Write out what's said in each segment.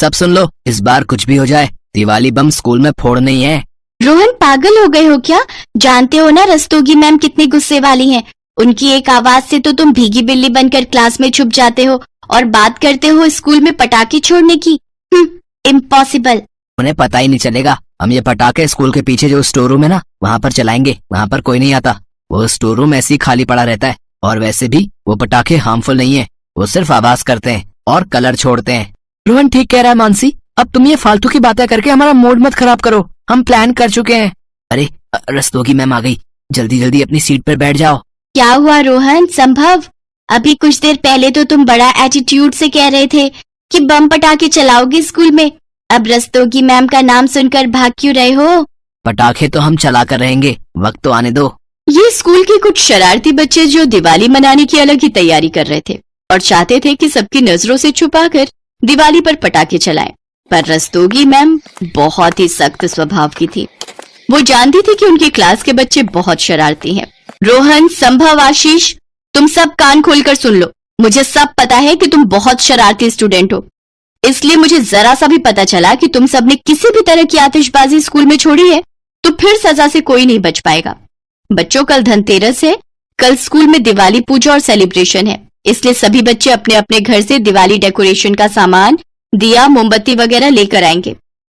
सब सुन लो, इस बार कुछ भी हो जाए दिवाली बम स्कूल में फोड़ना ही है। रोहन, पागल हो गए हो क्या? जानते हो ना रस्तोगी मैम कितनी गुस्से वाली हैं। उनकी एक आवाज से तो तुम भीगी बिल्ली बनकर क्लास में छुप जाते हो और बात करते हो स्कूल में पटाखे छोड़ने की। इम्पॉसिबल। उन्हें पता ही नहीं चलेगा। हम ये पटाखे स्कूल के पीछे जो स्टोर रूम है ना, वहाँ पर चलाएंगे। वहाँ पर कोई नहीं आता। वो स्टोर रूम ऐसे ही खाली पड़ा रहता है। और वैसे भी वो पटाखे हार्मफुल नहीं है, वो सिर्फ आवाज करते हैं और कलर छोड़ते हैं। रोहन ठीक कह रहा है मानसी, अब तुम ये फालतू की बातें करके हमारा मूड मत खराब करो। हम प्लान कर चुके हैं। अरे रस्तोगी मैम आ गई, जल्दी जल्दी अपनी सीट पर बैठ जाओ। क्या हुआ रोहन? संभव, अभी कुछ देर पहले तो तुम बड़ा एटीट्यूड से कह रहे थे कि बम पटाखे चलाओगे स्कूल में। अब रस्तोगी मैम का नाम सुनकर भाग क्यों रहे हो? पटाखे तो हम चला कर रहेंगे, वक्त तो आने दो। ये स्कूल के कुछ शरारती बच्चे जो दिवाली मनाने की अलग ही तैयारी कर रहे थे और चाहते थे कि सबकी नजरों से छुपाकर दिवाली पर पटाखे चलाएं। पर रस्तोगी मैम बहुत ही सख्त स्वभाव की थी। वो जानती थी कि उनकी क्लास के बच्चे बहुत शरारती हैं। रोहन, संभव, आशीष, तुम सब कान खोलकर सुन लो। मुझे सब पता है कि तुम बहुत शरारती स्टूडेंट हो, इसलिए मुझे जरा सा भी पता चला कि तुम सब ने किसी भी तरह की आतिशबाजी स्कूल में छोड़ी है तो फिर सजा से कोई नहीं बच पाएगा। बच्चों, कल धनतेरस है। कल स्कूल में दिवाली पूजा और सेलिब्रेशन है, इसलिए सभी बच्चे अपने अपने घर से दिवाली डेकोरेशन का सामान, दिया, मोमबत्ती वगैरह लेकर आएंगे।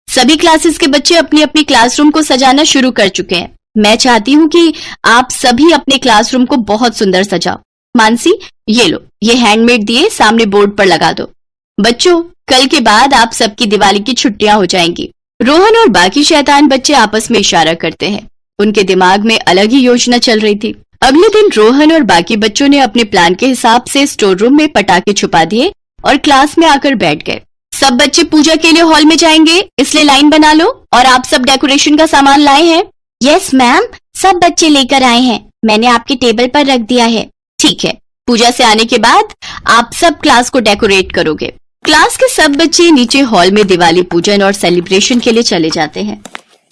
सभी क्लासेस के बच्चे अपनी अपनी क्लासरूम को सजाना शुरू कर चुके हैं। मैं चाहती हूँ कि आप सभी अपने क्लासरूम को बहुत सुंदर सजाओ। मानसी, ये लो, ये हैंडमेड दिए सामने बोर्ड पर लगा दो। बच्चों, कल के बाद आप सबकी दिवाली की छुट्टियां हो जाएंगी। रोहन और बाकी शैतान बच्चे आपस में इशारा करते हैं। उनके दिमाग में अलग ही योजना चल रही थी। अगले दिन रोहन और बाकी बच्चों ने अपने प्लान के हिसाब से स्टोर रूम में पटाखे छुपा दिए और क्लास में आकर बैठ गए। सब बच्चे पूजा के लिए हॉल में जाएंगे, इसलिए लाइन बना लो। और आप सब डेकोरेशन का सामान लाए हैं? यस मैम, सब बच्चे लेकर आए हैं। मैंने आपके टेबल पर रख दिया है। ठीक है, पूजा से आने के बाद आप सब क्लास को डेकोरेट करोगे। क्लास के सब बच्चे नीचे हॉल में दिवाली पूजन और सेलिब्रेशन के लिए चले जाते हैं।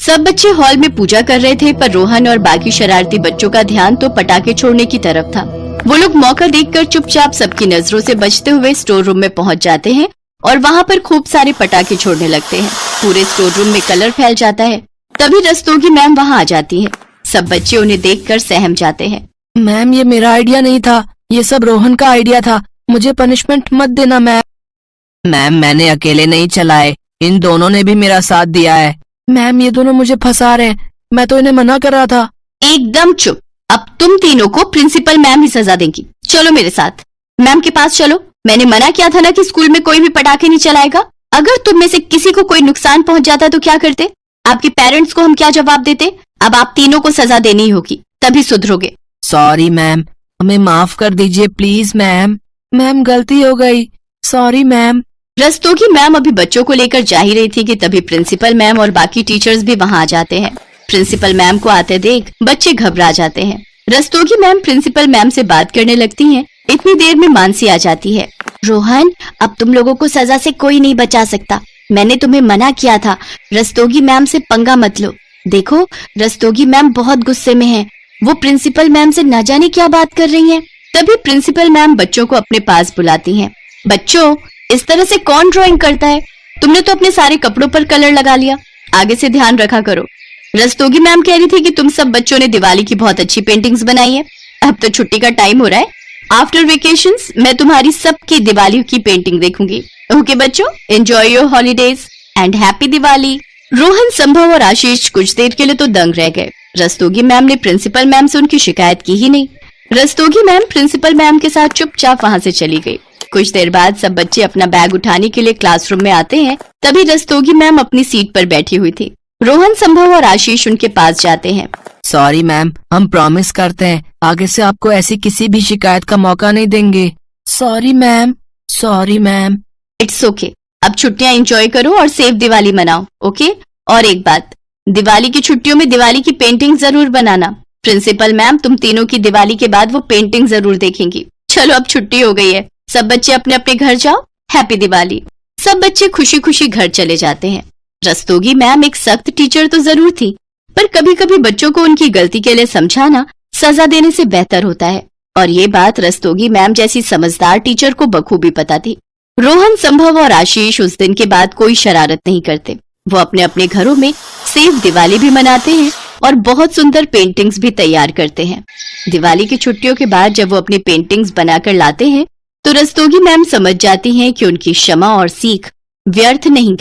सब बच्चे हॉल में पूजा कर रहे थे, पर रोहन और बाकी शरारती बच्चों का ध्यान तो पटाखे छोड़ने की तरफ था। वो लोग मौका देखकर चुपचाप सबकी नजरों से बचते हुए स्टोर रूम में पहुंच जाते हैं और वहां पर खूब सारे पटाखे छोड़ने लगते हैं। पूरे स्टोर रूम में कलर फैल जाता है। तभी रस्तोगी मैम वहां आ जाती है। सब बच्चे उन्हें देखकर सहम जाते हैं। मैम, ये मेरा आइडिया नहीं था, ये सब रोहन का आइडिया था। मुझे पनिशमेंट मत देना मैम। मैम, मैंने अकेले नहीं चलाए, इन दोनों ने भी मेरा साथ दिया है। मैम, ये दोनों मुझे फंसा रहे हैं, मैं तो इन्हें मना कर रहा था। एकदम चुप। अब तुम तीनों को प्रिंसिपल मैम ही सजा देंगी। चलो मेरे साथ, मैम के पास चलो। मैंने मना किया था ना कि स्कूल में कोई भी पटाखे नहीं चलाएगा। अगर तुम में से किसी को कोई नुकसान पहुंच जाता तो क्या करते? आपके पेरेंट्स को हम क्या जवाब देते? अब आप तीनों को सजा देनी होगी, तभी सुधरोगे। सॉरी मैम, हमें माफ कर दीजिए प्लीज मैम। मैम, गलती हो गई, सॉरी मैम। रस्तोगी मैम अभी बच्चों को लेकर जा ही रही थी कि तभी प्रिंसिपल मैम और बाकी टीचर्स भी वहां आ जाते हैं। प्रिंसिपल मैम को आते देख बच्चे घबरा जाते हैं। रस्तोगी मैम प्रिंसिपल मैम से बात करने लगती हैं। इतनी देर में मानसी आ जाती है। रोहन, अब तुम लोगों को सजा से कोई नहीं बचा सकता। मैंने तुम्हें मना किया था, रस्तोगी मैम से पंगा मत लो। देखो, रस्तोगी मैम बहुत गुस्से में हैं। वो प्रिंसिपल मैम से न जाने क्या बात कर रही हैं। तभी प्रिंसिपल मैम बच्चों को अपने पास बुलाती हैं। बच्चों, इस तरह से कौन ड्राइंग करता है? तुमने तो अपने सारे कपड़ों पर कलर लगा लिया, आगे से ध्यान रखा करो। रस्तोगी मैम कह रही थी कि तुम सब बच्चों ने दिवाली की बहुत अच्छी पेंटिंग्स बनाई है। अब तो छुट्टी का टाइम हो रहा है। आफ्टर वेकेशंस मैं तुम्हारी सबकी दिवाली की पेंटिंग देखूंगी। ओके बच्चों, enjoy your holidays and happy Diwali. Rohan, संभव और आशीष कुछ देर के लिए तो दंग रह गए। रस्तोगी मैम ने प्रिंसिपल मैम से उनकी शिकायत की ही नहीं। रस्तोगी मैम प्रिंसिपल मैम के साथ चुपचाप वहां से चली गई। कुछ देर बाद सब बच्चे अपना बैग उठाने के लिए क्लासरूम में आते हैं। तभी रस्तोगी मैम अपनी सीट पर बैठी हुई थी। रोहन, संभव और आशीष उनके पास जाते हैं। सॉरी मैम, हम प्रॉमिस करते हैं आगे से आपको ऐसी किसी भी शिकायत का मौका नहीं देंगे। Sorry ma'am, sorry ma'am. It's okay. अब छुट्टियां एंजॉय करो और सेफ दिवाली मनाओ। ओके? और एक बात, दिवाली की छुट्टियों में दिवाली की पेंटिंग जरूर बनाना। प्रिंसिपल मैम तुम तीनों की दिवाली के बाद वो पेंटिंग जरूर देखेंगी। चलो, अब छुट्टी हो गई है, सब बच्चे अपने अपने घर जाओ। हैप्पी दिवाली। सब बच्चे खुशी खुशी घर चले जाते हैं। रस्तोगी मैम एक सख्त टीचर तो जरूर थी, पर कभी कभी बच्चों को उनकी गलती के लिए समझाना सजा देने से बेहतर होता है। और ये बात रस्तोगी मैम जैसी समझदार टीचर को बखूबी पता थी। रोहन, संभव और आशीष उस दिन के बाद कोई शरारत नहीं करते। वो अपने अपने घरों में सेफ दिवाली भी मनाते हैं और बहुत सुंदर पेंटिंग्स भी तैयार करते हैं। दिवाली की छुट्टियों के बाद जब वो अपनी पेंटिंग्स बनाकर लाते हैं तो रस्तोगी मैम समझ जाती हैं कि उनकी क्षमा और सीख व्यर्थ नहीं